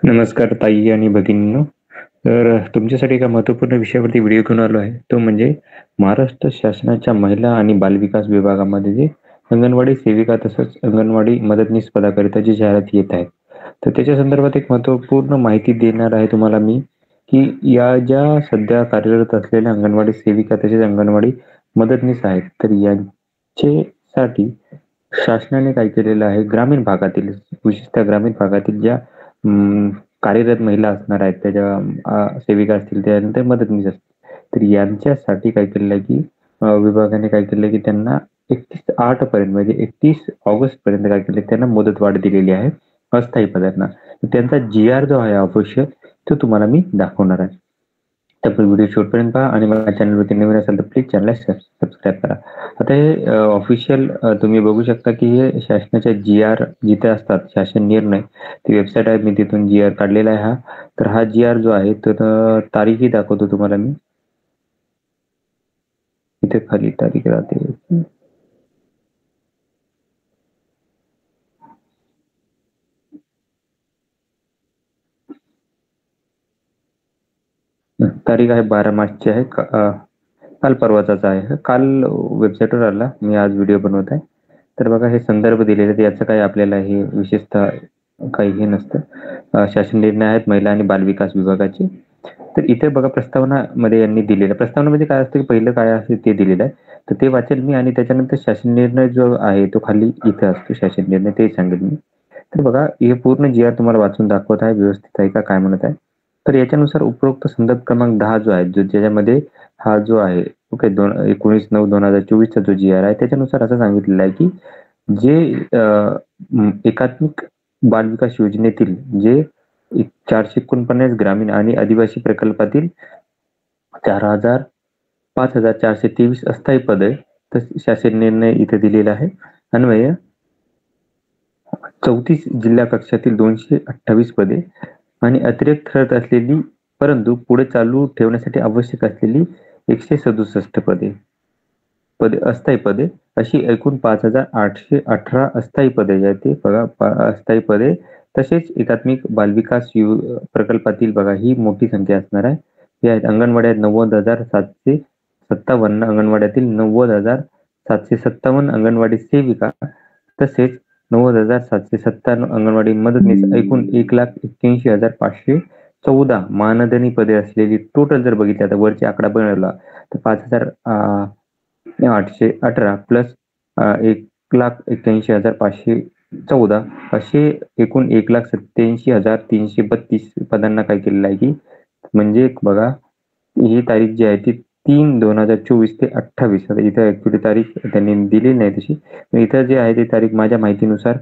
नमस्कार ताई आणि भगिनींनो. तुमच्यासाठी एका महत्त्वपूर्ण विषयावरती व्हिडिओ घेऊन आलो आहे. तो म्हणजे महाराष्ट्र शासनाच्या महिला आणि बालविकास विभागामध्ये जे अंगणवाडी सेविका तसंच अंगणवाडी मदतनीस पदाकरिता जी जाहिरात येत आहे. तर त्याच्या संदर्भात एक महत्त्वपूर्ण माहिती देणार आहे तुम्हाला मी, की या ज्या सध्या कार्यरत असलेल्या अंगणवाडी सेविका तसेच अंगणवाडी मदतनीस आहेत, तर यांच्यासाठी शासनाने काय केलेलं आहे, ग्रामीण भागातील विशेषतः ग्रामीण भागातील ज्या कार्यरत महिला असणार आहेत, त्याच्या सेविका असतील, त्यानंतर मदतनीस असतील. तर यांच्यासाठी काय केलेलं आहे, की विभागाने काय केलं की त्यांना 31/8 पर्यंत म्हणजे 31 ऑगस्ट पर्यंत काय केलं, त्यांना मुदतवाढ दिलेली आहे अस्थायी पदांना. त्यांचा जी-आर जो आहे ऑफिशियल, तो तुम्हाला मी दाखवणार आहे. तर व्हिडिओ शेवटपर्यंत पहा आणि माझ्या चॅनलवरती नवीन असाल तर प्लीज चॅनलला सबस्क्राईब करा. आता हे ऑफिशियल तुम्ही बघू शकता की हे शासनाच्या जी-आर जिथे असतात, शासन निर्णय, ती वेबसाईट आहे, मी तिथून जी-आर काढलेला आहे हा. तर हा जी-आर जो आहे तर तारीखही दाखवतो तुम्हाला मी. इथे खाली तारीख राहते. तारीख आहे 12 मार्चची आहे. काल परवाचाच आहे. काल वेबसाईटवर आला, मी आज व्हिडिओ बनवत आहे. तर बघा हे संदर्भ दिलेले आहेत, याचं काही आपल्याला हे विशेषतः काही हे नसतं. शासन निर्णय आहेत महिला आणि बालविकास विभागाचे. तर इथे बघा प्रस्तावनामध्ये यांनी दिलेलं, प्रस्तावनामध्ये काय असतं, पहिलं काय असते ते दिलेलं आहे. तर ते वाचेल मी आणि त्याच्यानंतर शासन निर्णय जो आहे तो खाली इथे असतो, शासन निर्णय ते सांगेल मी. तर बघा हे पूर्ण जी-आर तुम्हाला वाचून दाखवत आहे, व्यवस्थित आहे का काय म्हणत आहे. तर याच्यानुसार उपरोक्त संदर्भ क्रमांक 10 जो आहे, ज्याच्यामध्ये हा जो आहे ओके 19/9/2024 चा जो जी-आर आहे, त्याच्यानुसार असं सांगितलेलं आहे की जे एकात्मिक बालविकास योजनेतील जे 449 ग्रामीण आणि आदिवासी प्रकल्पातील 4,000 5,423 अस्थायी पद आहे. तर शासन निर्णय इथे दिलेला आहे. अन्वये 34 जिल्हा कक्षातील 228 पदे आणि अतिरिक्त ठरत असलेली परंतु पुढे चालू ठेवण्यासाठी आवश्यक असलेली 167 पदे अस्थायी पदे अशी एकूण 5,818 अस्थायी पदे जे आहेत ते बघा अस्थायी पदे. तसेच एकात्मिक बालविकास प्रकल्पातील बघा ही मोठी संख्या असणार आहे. हे आहेत अंगणवाड्यात 90,757 अंगणवाड्यातील 90,757 अंगणवाडी सेविका तसेच 90,797 अंगणवाडी मदतनीस एकूण 1,81,514 मानधनी पदे असलेली टोटल जर बघितलं तर वरची आकडा बनवला तर 5,818 प्लस 1,81,514 असे एकूण 1,87,332 पदांना काय केलेलं आहे की म्हणजे बघा ही तारीख जी आहे ती 3/2024 ते 28. आता इथं ऍक्च्युली तारीख त्यांनी दिलेली नाही तशी. इथं जे आहे ती तारीख माझ्या माहितीनुसार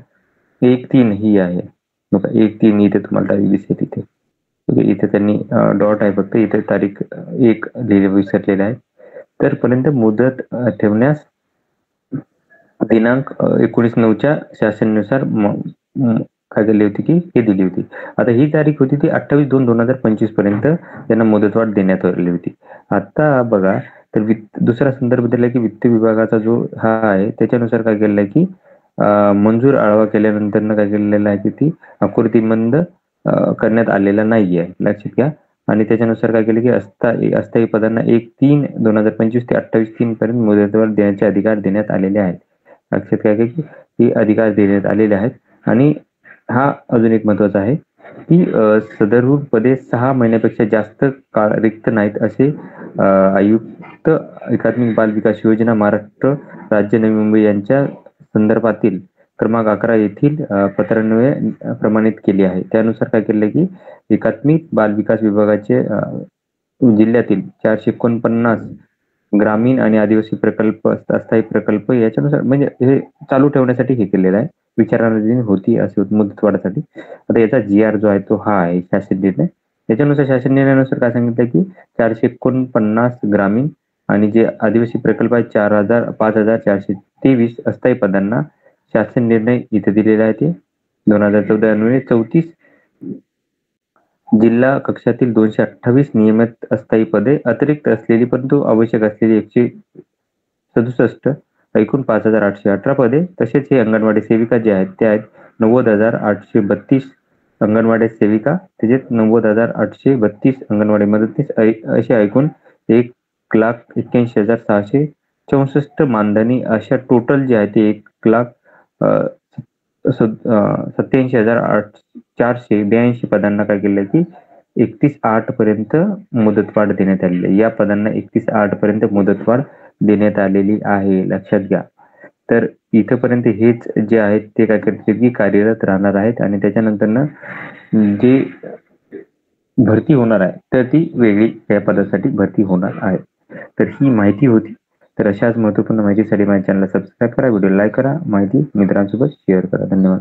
1/3 ही आहे. बघा 1/3 इथे तुम्हाला तारीख दिसेल इथे. इथे त्यांनी डॉट आहे फक्त, इथे तारीख 1 विसरलेलं आहे. तर पर्यंत मुदत ठेवण्यास दिनांक 19/9च्या शासनानुसार काय दिली होती की हे दिली होती. आता ही तारीख होती ती 28/2/2025 पर्यंत त्यांना मुदतवाढ देण्यात आली होती. आता बघा तर दुसरा संदर्भ दिला की वित्त विभागाचा जो हा आहे त्याच्यानुसार काय केलेलं आहे की मंजूर आढावा केल्यानंतर काय केलेलं आहे की ती आकृतीबंध करण्यात आलेला नाहीये, लक्षात घ्या. आणि त्याच्यानुसार काय केलं की अस्थायी पदांना 1/3/2025 ते 28/3 पर्यंत मुदतवाढ देण्याचे अधिकार देण्यात आलेले आहेत. लक्षात घ्या की हे अधिकार देण्यात आलेले आहेत. आणि हा अजून एक महत्वाचा आहे की सदरहून पदे 6 महिन्यापेक्षा जास्त काळ रिक्त नाहीत असे आयुक्त एकात्मिक बाल विकास योजना महाराष्ट्र राज्य नवी मुंबई यांच्या संदर्भातील क्रमांक 11 येथील पत्रान्वये प्रमाणित केली आहे. त्यानुसार काय केलं की एकात्मिक बाल विकास विभागाचे जिल्ह्यातील 449 ग्रामीण आणि आदिवासी प्रकल्प अस्थायी प्रकल्प याच्यानुसार म्हणजे हे चालू ठेवण्यासाठी हे केलेलं आहे. विचाराधीन होती असे मुदतवाढीसाठी. आता याचा जी-आर जो आहे तो हा आहे शासन निर्णय. त्याच्यानुसार शासन निर्णयानुसार काय सांगितलं की 449 ग्रामीण आणि जे आदिवासी प्रकल्प आहे 5,423 अस्थायी पदांना शासन निर्णय इथे दिलेला आहे ते 2014 अन्वये 34 जिल्हा कक्षातील 228 नियमित अस्थायी पदे अतिरिक्त असलेली परंतु आवश्यक असलेली 167 एकूण 5,818 पदे. तसेच हे अंगणवाडी सेविका जे आहेत त्या आहेत 90,832 अंगणवाडी सेविका, त्याच्यात 90,832 अंगणवाडी मदतनीस असे ऐकून 1,81,664 मानधनी अशा टोटल जे आहे ते 1,87,482 पदांना काय केलं की 31/8 पर्यंत मुदतवाढ देण्यात आलेली आहे. या पदांना 31/8 पर्यंत मुदतवाढ देण्यात आलेली आहे, लक्षात घ्या. तर इथपर्यंत हेच जे आहेत ते काय करतील की कार्यरत राहणार आहेत आणि त्याच्यानंतर जे भरती होणार आहे तर ती वेगळी या पदासाठी भरती होणार आहे. तर ही माहिती होती. तर अशाच महत्त्वपूर्ण माहितीसाठी माझ्या चॅनलला सबस्क्राईब करा, व्हिडिओ लाईक करा, माहिती मित्रांसोबत शेअर करा. धन्यवाद.